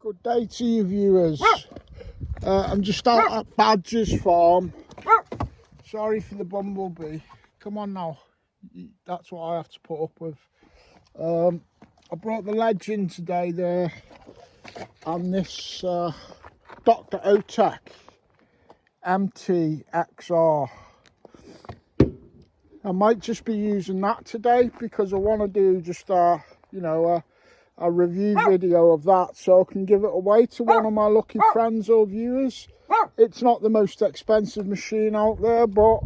Good day to you viewers. I'm just out at Badger's farm. Sorry for the bumblebee. Come on now, that's what I have to put up with. I brought the Legend today there, and this Dr Otek MT XR. I might just be using that today because I want to do just a review video of that, so I can give it away to one of my lucky friends or viewers. It's not the most expensive machine out there, but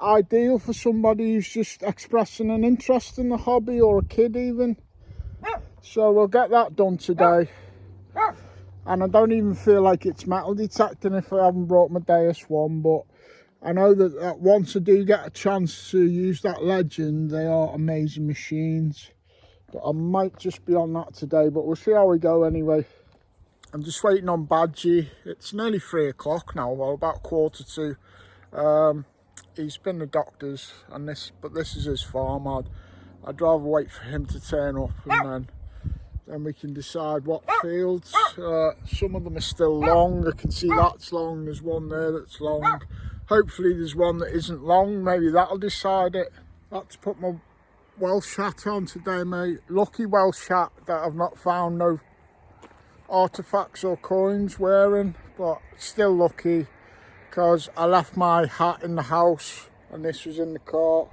ideal for somebody who's just expressing an interest in the hobby, or a kid even. So we'll get that done today. And I don't even feel like it's metal detecting if I haven't brought my Deus one, but I know that once I do get a chance to use that Legend, they are amazing machines. But I might just be on that today, but we'll see how we go anyway. I'm just waiting on Badgie. It's nearly 3 o'clock now, well, about 1:45. He's been the doctor's, but this is his farm. I'd rather wait for him to turn up, and then we can decide what fields. Some of them are still long. I can see that's long. There's one there that's long. Hopefully there's one that isn't long. Maybe that'll decide it. That's put my Welsh hat on today, mate. Lucky Welsh hat that I've not found no artifacts or coins wearing, but still lucky because I left my hat in the house and this was in the cart.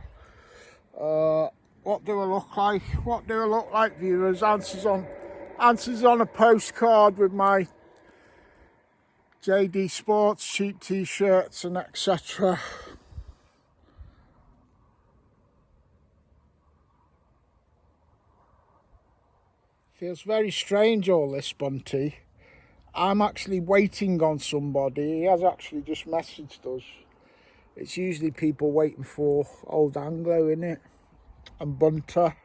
What do I look like? What do I look like, viewers? Answers on a postcard with my JD Sports cheap t-shirts and etc. Feels very strange, all this, Bunty. I'm actually waiting on somebody. He has actually just messaged us. It's usually people waiting for old Anglo, innit? And Bunter.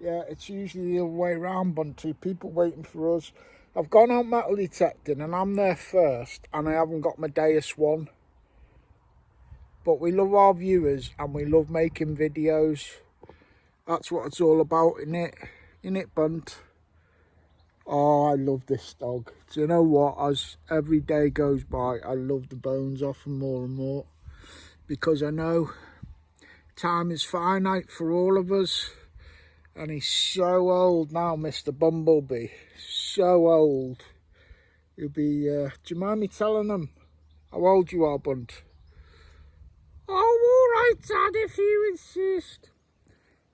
Yeah, it's usually the other way around, Bunty. People waiting for us. I've gone out metal detecting and I'm there first, and I haven't got my Deus one. But we love our viewers and we love making videos. That's what it's all about, innit? Innit, Bunt? Oh, I love this dog. Do you know what? As every day goes by, I love the bones off him more and more, because I know time is finite for all of us, and he's so old now, Mr. Bumblebee. So old. He'll be, do you mind me telling him how old you are, Bunt? Oh, all right, Dad, if you insist.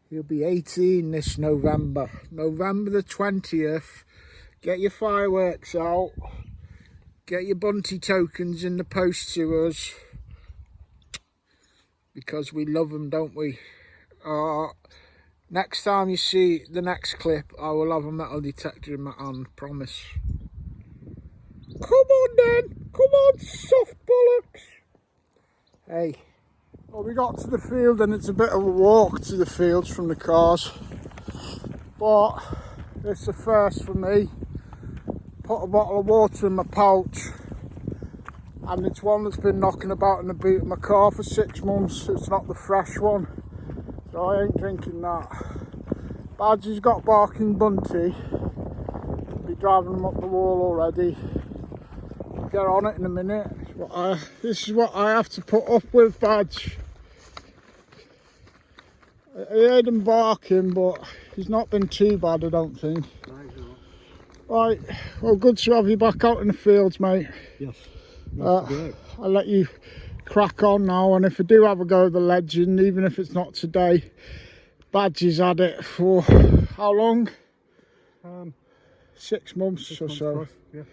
He'll be 18 this November. November the 20th. Get your fireworks out. Get your Bunty tokens in the post to us. Because we love them, don't we? Next time you see the next clip, I will have a metal detector in my hand, promise. Come on then. Come on, soft bollocks. Hey. Well, we got to the field and it's a bit of a walk to the fields from the cars, but it's a first for me. Put a bottle of water in my pouch, and it's one that's been knocking about in the boot of my car for 6 months. It's not the fresh one, so I ain't drinking that. Badgie's got barking Bunty. I'll be driving him up the wall already. I'll get on it in a minute. This is what I have to put up with, Badge. I heard him barking, but he's not been too bad, I don't think. Right, well, good to have you back out in the fields, mate. Yes. Nice I'll let you crack on now, and if I do have a go at the Legend, even if it's not today, Badgie's had it for how long? 6 months or so. Plus, yeah.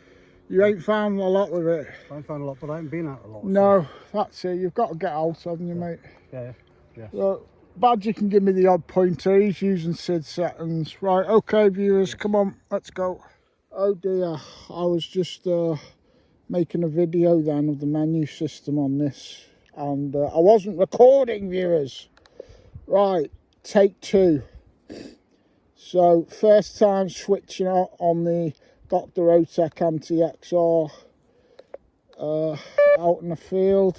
You ain't found a lot with it? I ain't found a lot, but I haven't been out a lot. No, so that's it. You've got to get out, haven't you, mate? Yeah. So, Badger can give me the odd pointer. He's using SID settings. Right, okay, viewers, come on, let's go. Oh dear, I was just making a video then of the menu system on this, and I wasn't recording, viewers. Right, take 2. So, first time switching on the Dr Otek MT XR out in the field.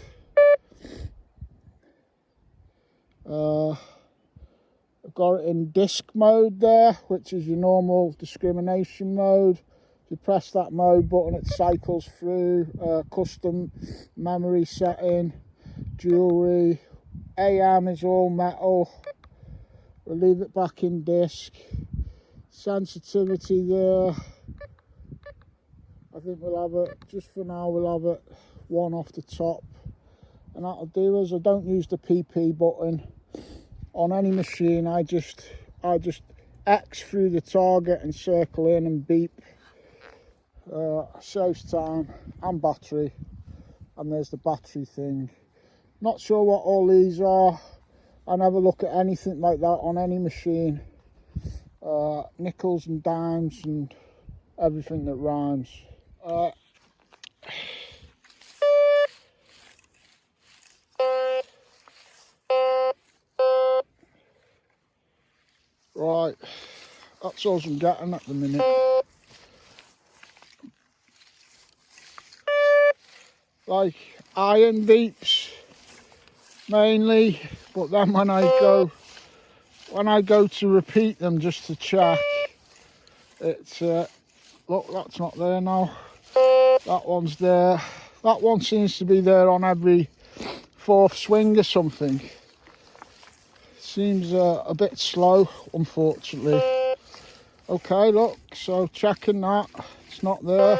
I've got it in disc mode there, which is your normal discrimination mode. You press that mode button, it cycles through. Custom memory setting, jewellery, AM is all metal. We'll leave it back in disc. Sensitivity there. I think we'll have it, just for now, we'll have it one off the top. And that'll do us. I don't use the PP button on any machine. I just X through the target and circle in and beep. Saves time and battery. And there's the battery thing. Not sure what all these are. I never look at anything like that on any machine. Nickels and dimes and everything that rhymes. Right, that's all I'm getting at the minute. Like iron beeps mainly, but then when I go to repeat them just to check, it's look, that's not there now. That one's there. That one seems to be there on every fourth swing or something. Seems a bit slow, unfortunately. Okay, look, so checking that, it's not there.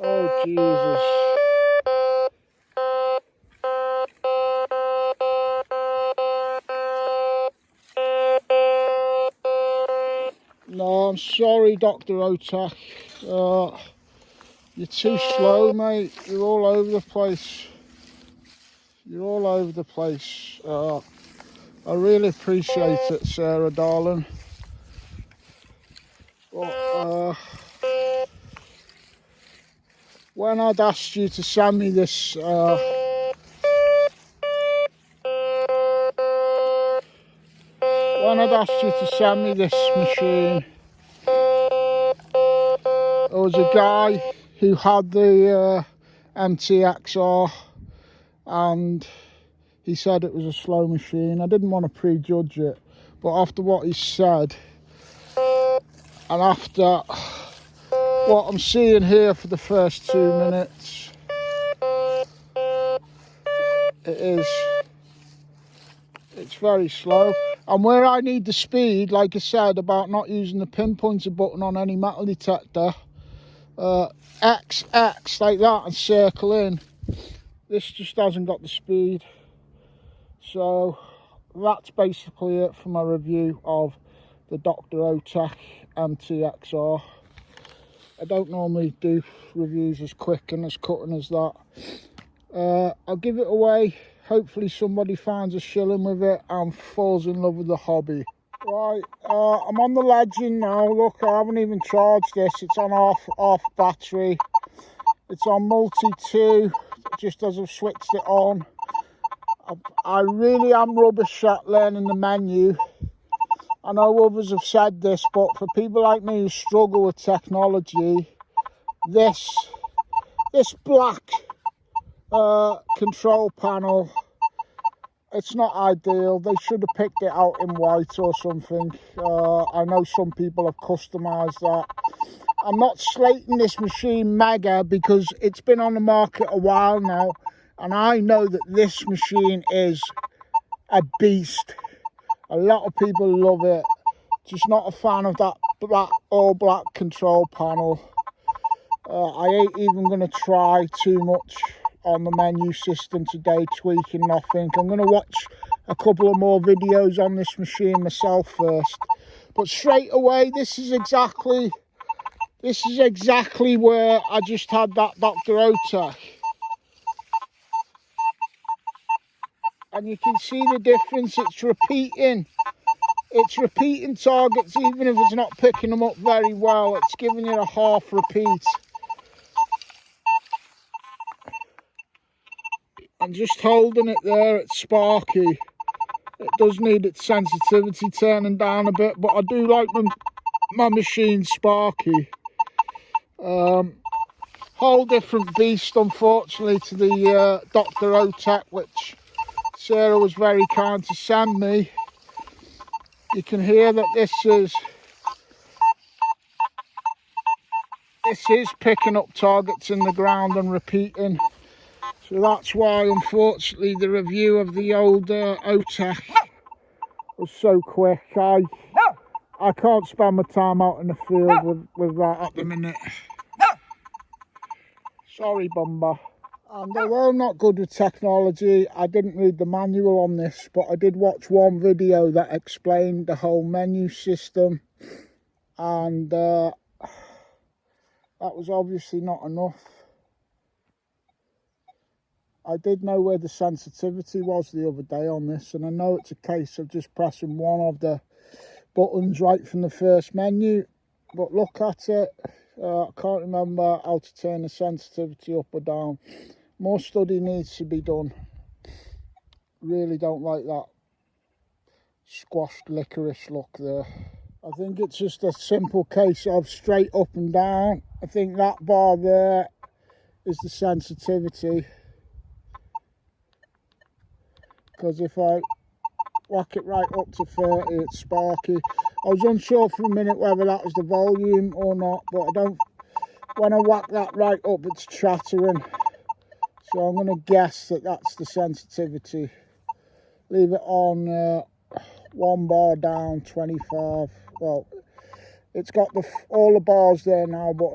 Oh, Jesus. No, I'm sorry, Dr Otek. You're too slow, mate. You're all over the place. You're all over the place. I really appreciate it, Sarah, darling. But when I'd asked you to send me this machine, there was a guy who had the MTXR, and he said it was a slow machine. I didn't want to prejudge it, but after what he said, and after what I'm seeing here for the first 2 minutes, it's very slow. And where I need the speed, like I said about not using the pinpointer button on any metal detector, X like that and circle in, this just hasn't got the speed. So that's basically it for my review of the Dr Otek MT XR. I don't normally do reviews as quick and as cutting as that. I'll give it away. Hopefully somebody finds a shilling with it and falls in love with the hobby. Right, I'm on the Legend now. Look, I haven't even charged this. It's on off battery. It's on multi 2, just as I've switched it on. I really am rubbish at learning the menu. I know others have said this, but for people like me who struggle with technology, this black control panel, it's not ideal. They should have picked it out in white or something. I know some people have customized that. I'm not slating this machine mega because it's been on the market a while now, and I know that this machine is a beast. A lot of people love it. Just not a fan of that all black control panel. I ain't even going to try too much on the menu system today, tweaking nothing. I'm going to watch a couple of more videos on this machine myself first. But straight away, this is exactly where I just had that Dr Otek. And you can see the difference. It's repeating targets, even if it's not picking them up very well. It's giving you a half repeat. And just holding it there, it's sparky. It does need its sensitivity turning down a bit, but I do like my machine sparky. Whole different beast, unfortunately, to the Dr Otek, which Sarah was very kind to send me. you can hear that this is picking up targets in the ground and repeating. So that's why, unfortunately, the review of the older Otak was so quick. I can't spend my time out in the field with that at the minute. Sorry, Bumba. And although I'm not good with technology, I didn't read the manual on this, but I did watch one video that explained the whole menu system, and that was obviously not enough. I did know where the sensitivity was the other day on this, and I know it's a case of just pressing one of the buttons right from the first menu, but look at it. I can't remember how to turn the sensitivity up or down. More study needs to be done. Really don't like that squashed licorice look there. I think it's just a simple case of straight up and down. I think that bar there is the sensitivity, because if I whack it right up to 30, it's sparky. I was unsure for a minute whether that was the volume or not, but when I whack that right up, it's chattering. So I'm going to guess that that's the sensitivity. Leave it on 1 bar down, 25. Well, it's got all the bars there now, but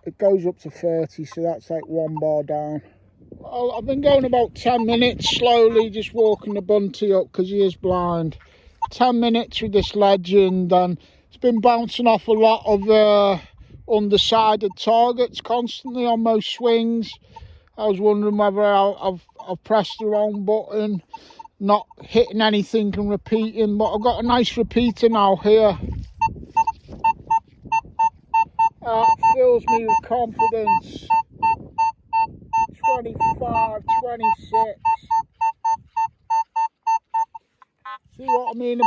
it goes up to 30, so that's like 1 bar down. Well, I've been going about 10 minutes slowly, just walking the bunty up because he is blind. 10 minutes with this Legend, and it's been bouncing off a lot of undecided targets constantly on most swings. I was wondering whether I've pressed the wrong button, not hitting anything and repeating, but I've got a nice repeater now here. Fills me with confidence. 25, 26. See what I mean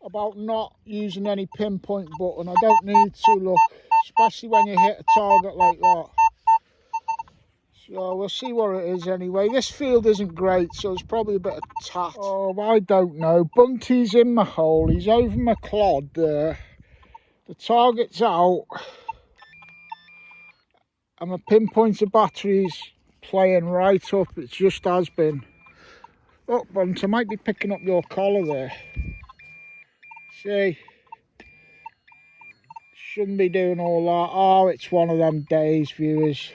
about not using any pinpoint button? I don't need to, look, especially when you hit a target like that. So we'll see what it is anyway. This field isn't great, so it's probably a bit of tat. Oh, I don't know. Bunty's in my hole. He's over my clod there. The target's out. And my pinpointer battery's playing right up. It just has been. Oh, Bunt, I might be picking up your collar there. See? Shouldn't be doing all that. Oh, it's one of them days, viewers.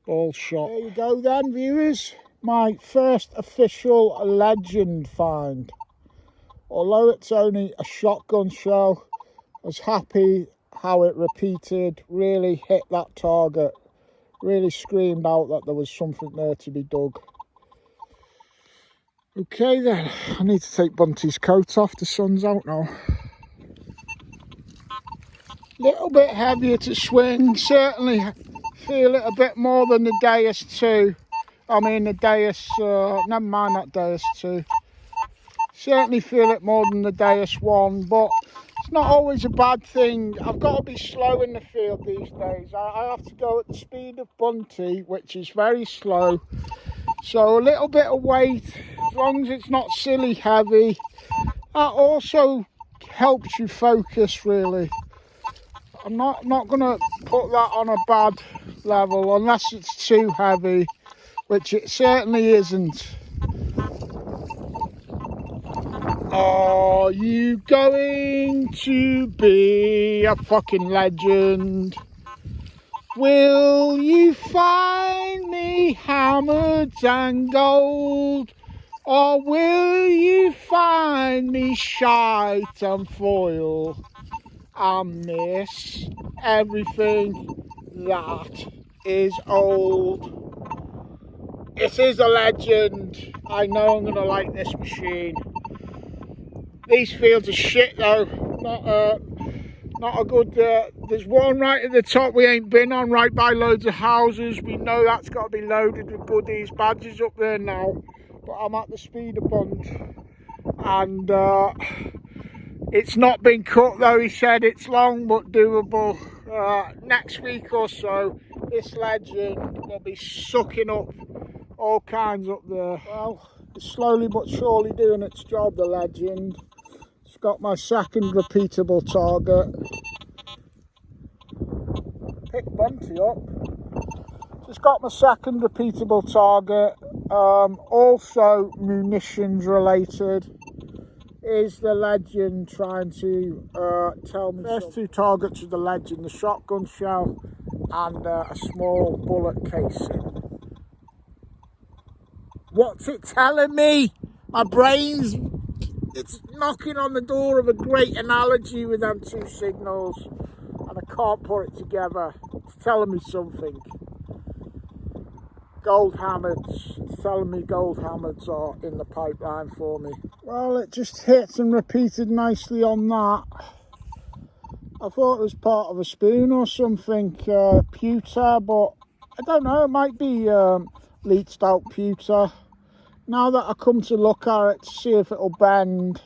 Ball shot. There you go then, viewers. My first official Legend find. Although it's only a shotgun shell, I was happy how it repeated, really hit that target. Really screamed out that there was something there to be dug. Okay then, I need to take Bunty's coat off, the sun's out now. Little bit heavier to swing, certainly feel it a bit more than the Deus 2. I mean the Deus, never mind that Deus 2. Certainly feel it more than the Deus 1, but it's not always a bad thing. I've got to be slow in the field these days. I have to go at the speed of Bunty, which is very slow. So a little bit of weight, as long as it's not silly heavy, that also helps you focus really. I'm not going to put that on a bad level unless it's too heavy, which it certainly isn't. Are you going to be a fucking legend? Will you find me hammered and gold? Or will you find me shite and foil and miss everything that is old? It is a Legend. I know I'm going to like this machine. These fields are shit though, not a good, there's one right at the top we ain't been on, right by loads of houses. We know that's got to be loaded with goodies, badges up there now, but I'm at the speeder bunt, and it's not been cut though. He said it's long but doable. Next week or so, this Legend will be sucking up all kinds up there. Well, it's slowly but surely doing its job, the Legend. It's got my second repeatable target. Pick Bunty up. It's got my second repeatable target. Also munitions related. Is the Legend trying to tell me first two targets of the Legend, the shotgun shell and a small bullet casing. What's it telling me? My brain's, it's knocking on the door of a great analogy with them two signals and I can't put it together. It's telling me something. Gold hammers, it's telling me gold hammers are in the pipeline for me. Well, it just hit and repeated nicely on that. I thought it was part of a spoon or something, pewter, but I don't know, it might be leached out pewter. Now that I come to look at it to see if it'll bend,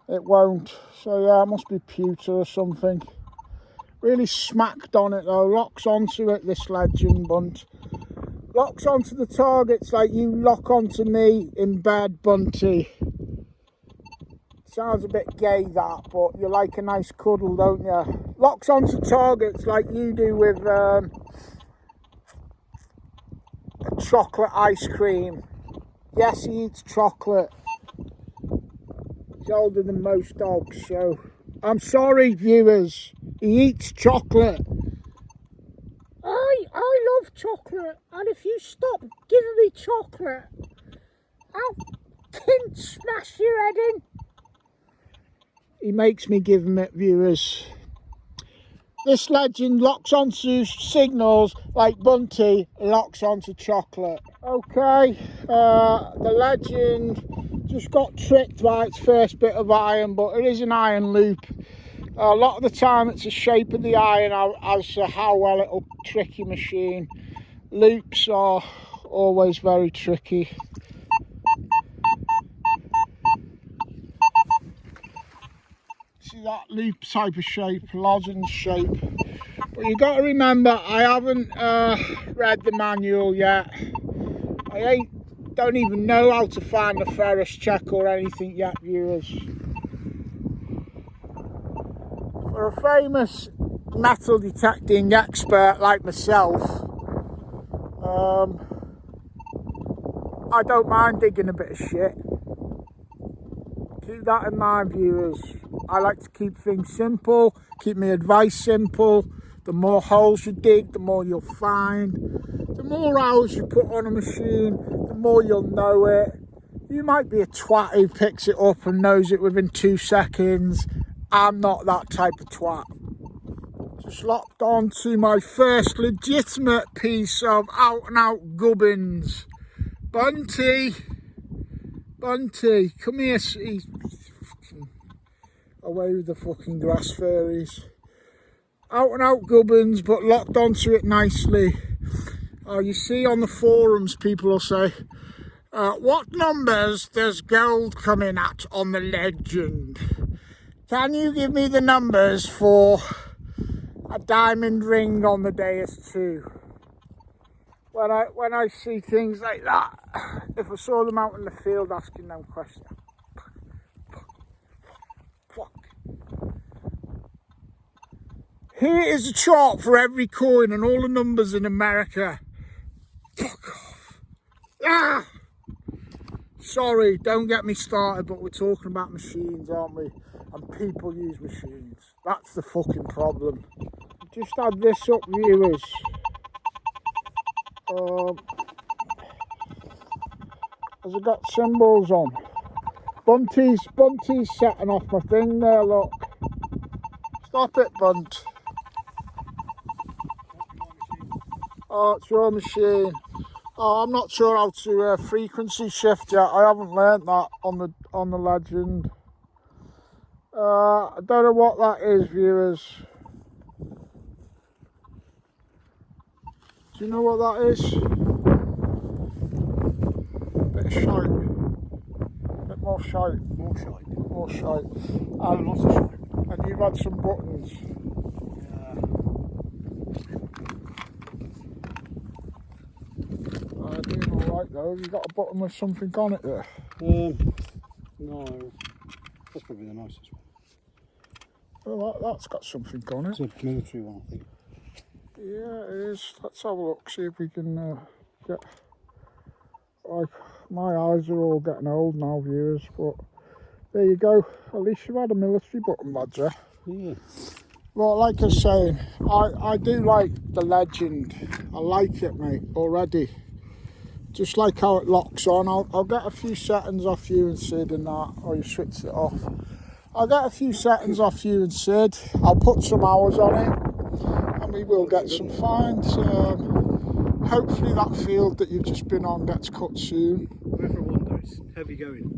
it won't. So yeah, it must be pewter or something. Really smacked on it though, locks onto it, this Legend bunt. Locks onto the targets like you lock onto me in bed, Bunty. Sounds a bit gay that, but you like a nice cuddle, don't you? Locks onto targets like you do with a chocolate ice cream. Yes, he eats chocolate. He's older than most dogs, so I'm sorry, viewers. He eats chocolate. I love chocolate, and if you stop giving me chocolate, I'll smash your head in. He makes me give him it, viewers. This Legend locks onto signals like Bunty locks onto chocolate. Okay, the Legend just got tricked by its first bit of iron, but it is an iron loop. A lot of the time it's the shape of the iron as to how well it'll trick your machine. Loops are always very tricky. See that loop type of shape, lozenge shape. But you got to remember, I haven't read the manual yet. Don't even know how to find the ferrous check or anything yet, viewers. For a famous metal detecting expert like myself, I don't mind digging a bit of shit. Keep that in mind, viewers. I like to keep things simple, keep my advice simple. The more holes you dig, the more you'll find. The more hours you put on a machine, the more you'll know it. You might be a twat who picks it up and knows it within 2 seconds. I'm not that type of twat. Just locked on to my first legitimate piece of out and out gubbins. Bunty, come here. He's away with the fucking grass fairies. Out and out gubbins, but locked onto it nicely. You see on the forums, people will say, what numbers does gold come in at on the Legend? Can you give me the numbers for a diamond ring on the DS2? When I see things like that, if I saw them out in the field asking them questions, fuck. Here is a chart for every coin and all the numbers in America. Fuck off. Ah! Sorry, don't get me started, but we're talking about machines, aren't we? And people use machines. That's the fucking problem. Just add this up, viewers. Has it got symbols on? Bunty's setting off my thing there, look. Stop it, Bunt. Oh, it's your machine. Oh, I'm not sure how to frequency shift yet. I haven't learnt that on the Legend. I don't know what that is, viewers. Do you know what that is? Bit of shite. Bit more shite. More shite. More shite. Lots of shite. And you've had some buttons. Yeah. Do like though. Have you got a button with something on it there? No, that's probably the nicest one. Well, that's got something on it. It's a military one, I think. Yeah, it is. Let's have a look, see if we can get... Like, my eyes are all getting old now, viewers, but there you go. At least you've had a military button, Roger. Yeah. Well, like I was saying, I do like the Legend. I like it, mate, already. Just like how it locks on. I'll get a few settings off you and Sid and that, or you switched it off. I'll get a few settings off you and Sid. I'll put some hours on it, and we will get some finds. Hopefully that field that you've just been on gets cut soon. Whoever wonder, it's heavy going.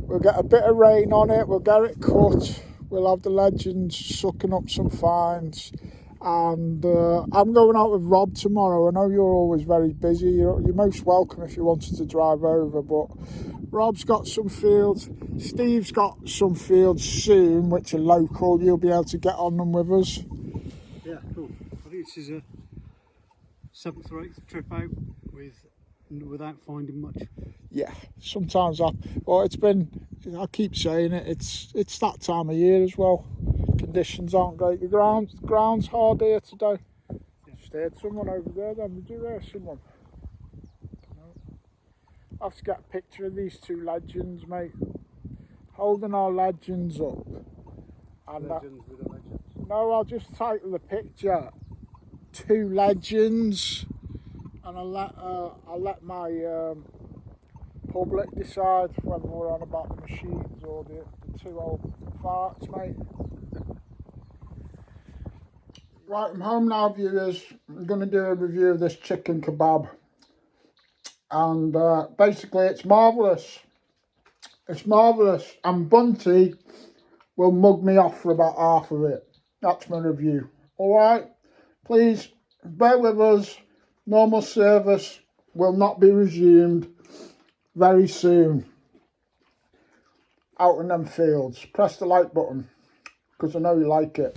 We'll get a bit of rain on it, we'll get it cut. We'll have the Legends sucking up some finds. And I'm going out with Rob tomorrow. I know you're always very busy. You're most welcome if you wanted to drive over. But Rob's got some fields. Steve's got some fields soon, which are local. You'll be able to get on them with us. Yeah, cool. I think this is a 7th or 8th trip out without finding much. Yeah, sometimes it's been, I keep saying it, it's that time of year as well. Conditions aren't great. The ground's hard here today. Just heard someone over there then. Did you hear someone? No. I have to get a picture of these two Legends, mate. Holding our Legends up. And Legends with a legend. no, I'll just title the picture Two Legends, and I'll let my public decide whether we're on about the machines or the two old farts, mate. Right, I'm home now, viewers. I'm going to do a review of this chicken kebab, and basically it's marvellous. It's marvellous, and Bunty will mug me off for about half of it. That's my review. Alright, please bear with us. Normal service will not be resumed very soon out in them fields. Press the like button because I know you like it.